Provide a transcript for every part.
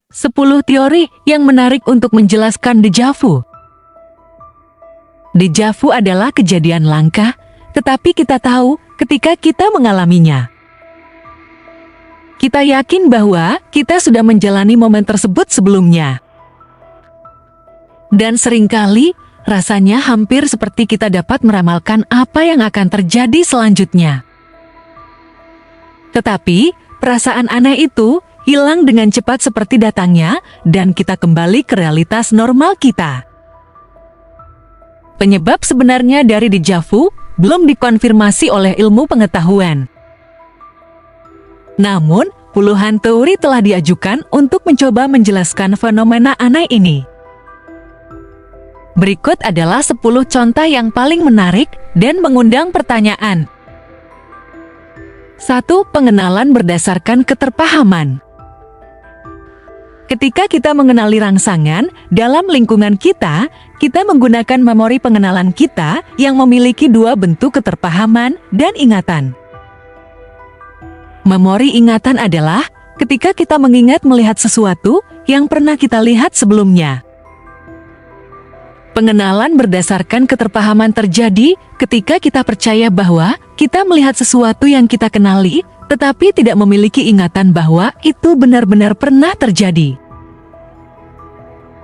10 teori yang menarik untuk menjelaskan déjà vu. Déjà vu adalah kejadian langka, tetapi kita tahu ketika kita mengalaminya. Kita yakin bahwa kita sudah menjalani momen tersebut sebelumnya. Dan seringkali, rasanya hampir seperti kita dapat meramalkan apa yang akan terjadi selanjutnya. Tetapi, perasaan aneh itu hilang dengan cepat seperti datangnya, dan kita kembali ke realitas normal kita. Penyebab sebenarnya dari déjà vu belum dikonfirmasi oleh ilmu pengetahuan. Namun, puluhan teori telah diajukan untuk mencoba menjelaskan fenomena aneh ini. Berikut adalah 10 contoh yang paling menarik dan mengundang pertanyaan. 1. Pengenalan berdasarkan keterpahaman. Ketika kita mengenali rangsangan dalam lingkungan kita, kita menggunakan memori pengenalan kita yang memiliki 2 bentuk keterpahaman dan ingatan. Memori ingatan adalah ketika kita mengingat melihat sesuatu yang pernah kita lihat sebelumnya. Pengenalan berdasarkan keterpahaman terjadi ketika kita percaya bahwa kita melihat sesuatu yang kita kenali, tetapi tidak memiliki ingatan bahwa itu benar-benar pernah terjadi.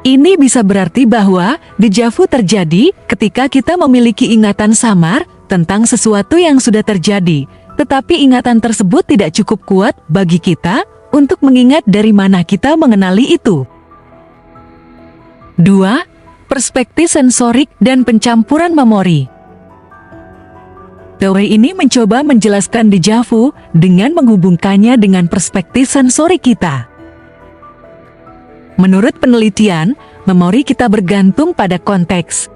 Ini bisa berarti bahwa déjà vu terjadi ketika kita memiliki ingatan samar tentang sesuatu yang sudah terjadi, tetapi ingatan tersebut tidak cukup kuat bagi kita untuk mengingat dari mana kita mengenali itu. 2. Perspektif sensorik dan pencampuran memori. Teori ini mencoba menjelaskan déjà vu dengan menghubungkannya dengan perspektif sensori kita. Menurut penelitian, memori kita bergantung pada konteks.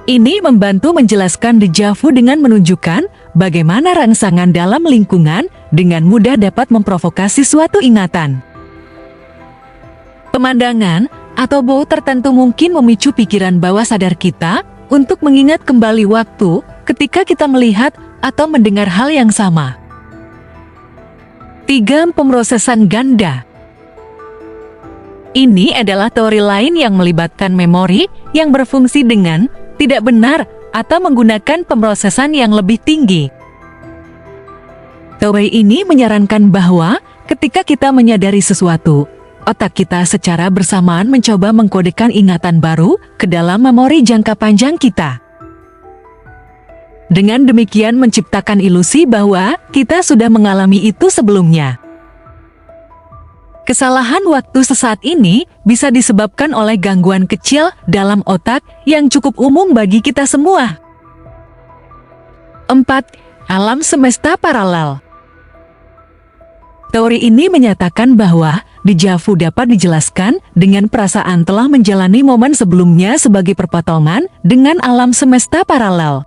Ini membantu menjelaskan déjà vu dengan menunjukkan bagaimana rangsangan dalam lingkungan dengan mudah dapat memprovokasi suatu ingatan. Pemandangan atau bau tertentu mungkin memicu pikiran bawah sadar kita untuk mengingat kembali waktu ketika kita melihat atau mendengar hal yang sama. 3. Pemrosesan ganda. Ini adalah teori lain yang melibatkan memori yang berfungsi dengan tidak benar atau menggunakan pemrosesan yang lebih tinggi. Teori ini menyarankan bahwa ketika kita menyadari sesuatu, otak kita secara bersamaan mencoba mengkodekan ingatan baru ke dalam memori jangka panjang kita. Dengan demikian menciptakan ilusi bahwa kita sudah mengalami itu sebelumnya. Kesalahan waktu sesaat ini bisa disebabkan oleh gangguan kecil dalam otak yang cukup umum bagi kita semua. 4. Alam semesta paralel. Teori ini menyatakan bahwa déjà vu dapat dijelaskan dengan perasaan telah menjalani momen sebelumnya sebagai perpotongan dengan alam semesta paralel.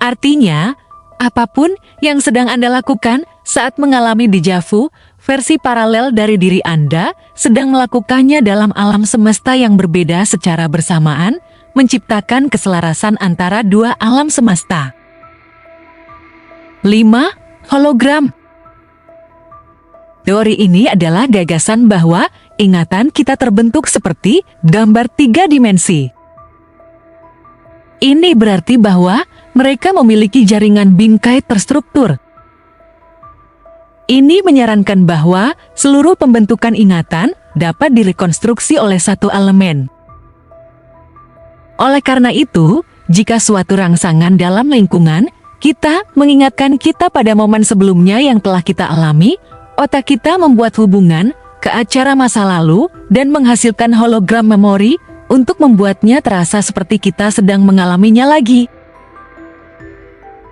Artinya, apapun yang sedang Anda lakukan saat mengalami déjà vu, versi paralel dari diri Anda sedang melakukannya dalam alam semesta yang berbeda secara bersamaan, menciptakan keselarasan antara 2 alam semesta. 5. Hologram. Teori ini adalah gagasan bahwa ingatan kita terbentuk seperti gambar 3 dimensi. Ini berarti bahwa mereka memiliki jaringan bingkai terstruktur. Ini menyarankan bahwa seluruh pembentukan ingatan dapat direkonstruksi oleh satu elemen. Oleh karena itu, jika suatu rangsangan dalam lingkungan kita mengingatkan kita pada momen sebelumnya yang telah kita alami, otak kita membuat hubungan ke acara masa lalu dan menghasilkan hologram memori untuk membuatnya terasa seperti kita sedang mengalaminya lagi.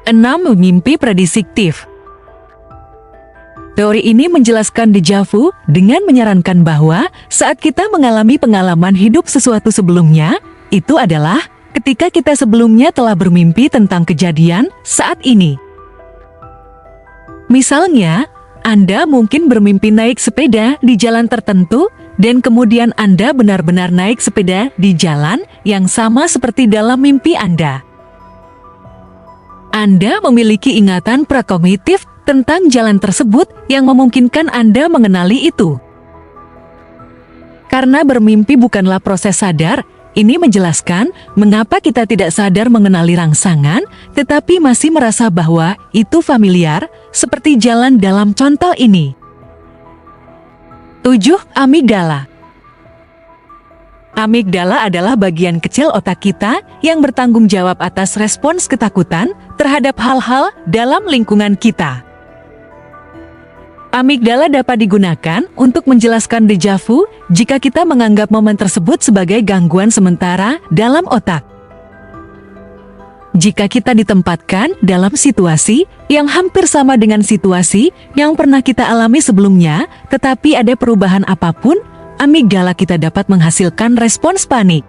6. Mimpi prediktif. Teori ini menjelaskan déjà vu dengan menyarankan bahwa saat kita mengalami pengalaman hidup sesuatu sebelumnya, itu adalah ketika kita sebelumnya telah bermimpi tentang kejadian saat ini. Misalnya, Anda mungkin bermimpi naik sepeda di jalan tertentu dan kemudian Anda benar-benar naik sepeda di jalan yang sama seperti dalam mimpi Anda. Anda memiliki ingatan prakognitif tentang jalan tersebut yang memungkinkan Anda mengenali itu. Karena bermimpi bukanlah proses sadar, ini menjelaskan mengapa kita tidak sadar mengenali rangsangan, tetapi masih merasa bahwa itu familiar, seperti jalan dalam contoh ini. 7. Amigdala. Amigdala adalah bagian kecil otak kita yang bertanggung jawab atas respons ketakutan terhadap hal-hal dalam lingkungan kita. Amigdala dapat digunakan untuk menjelaskan deja vu jika kita menganggap momen tersebut sebagai gangguan sementara dalam otak. Jika kita ditempatkan dalam situasi yang hampir sama dengan situasi yang pernah kita alami sebelumnya, tetapi ada perubahan apapun, amigdala kita dapat menghasilkan respons panik.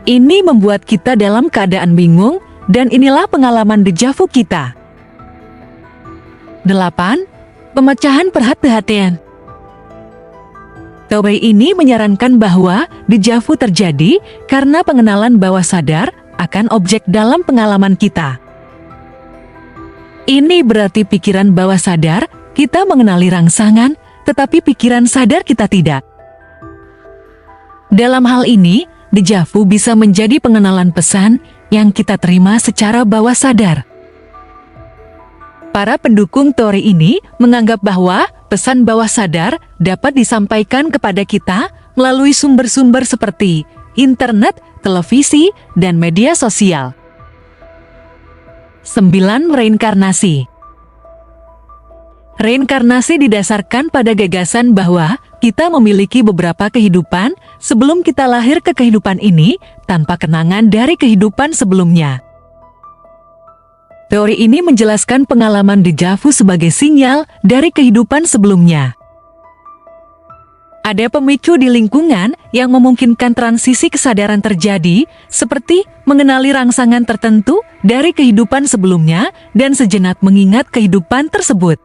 Ini membuat kita dalam keadaan bingung, dan inilah pengalaman deja vu kita. 8. Pemecahan perhati-hatian. Teori ini menyarankan bahwa deja vu terjadi karena pengenalan bawah sadar akan objek dalam pengalaman kita. Ini berarti pikiran bawah sadar kita mengenali rangsangan, tetapi pikiran sadar kita tidak. Dalam hal ini, deja vu bisa menjadi pengenalan pesan yang kita terima secara bawah sadar. Para pendukung teori ini menganggap bahwa pesan bawah sadar dapat disampaikan kepada kita melalui sumber-sumber seperti internet, televisi, dan media sosial. 9. Reinkarnasi. Reinkarnasi didasarkan pada gagasan bahwa kita memiliki beberapa kehidupan sebelum kita lahir ke kehidupan ini tanpa kenangan dari kehidupan sebelumnya. Teori ini menjelaskan pengalaman deja vu sebagai sinyal dari kehidupan sebelumnya. Ada pemicu di lingkungan yang memungkinkan transisi kesadaran terjadi, seperti mengenali rangsangan tertentu dari kehidupan sebelumnya dan sejenak mengingat kehidupan tersebut.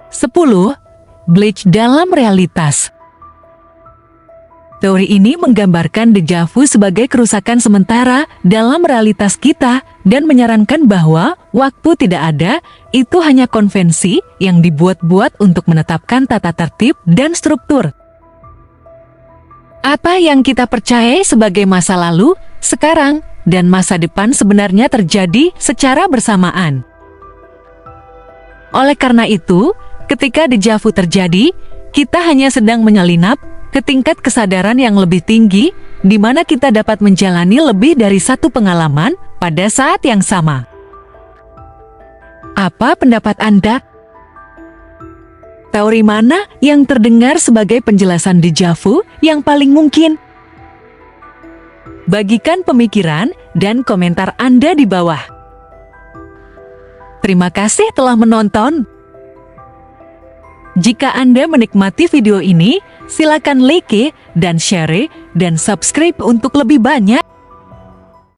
10. Glitch dalam realitas. Teori ini menggambarkan deja vu sebagai kerusakan sementara dalam realitas kita dan menyarankan bahwa waktu tidak ada, itu hanya konvensi yang dibuat-buat untuk menetapkan tata tertib dan struktur. Apa yang kita percayai sebagai masa lalu, sekarang, dan masa depan sebenarnya terjadi secara bersamaan. Oleh karena itu, ketika deja vu terjadi, kita hanya sedang menyelinap ke tingkat kesadaran yang lebih tinggi, di mana kita dapat menjalani lebih dari satu pengalaman pada saat yang sama. Apa pendapat Anda? Teori mana yang terdengar sebagai penjelasan deja vu yang paling mungkin? Bagikan pemikiran dan komentar Anda di bawah. Terima kasih telah menonton. Jika Anda menikmati video ini, silakan like dan share dan subscribe untuk lebih banyak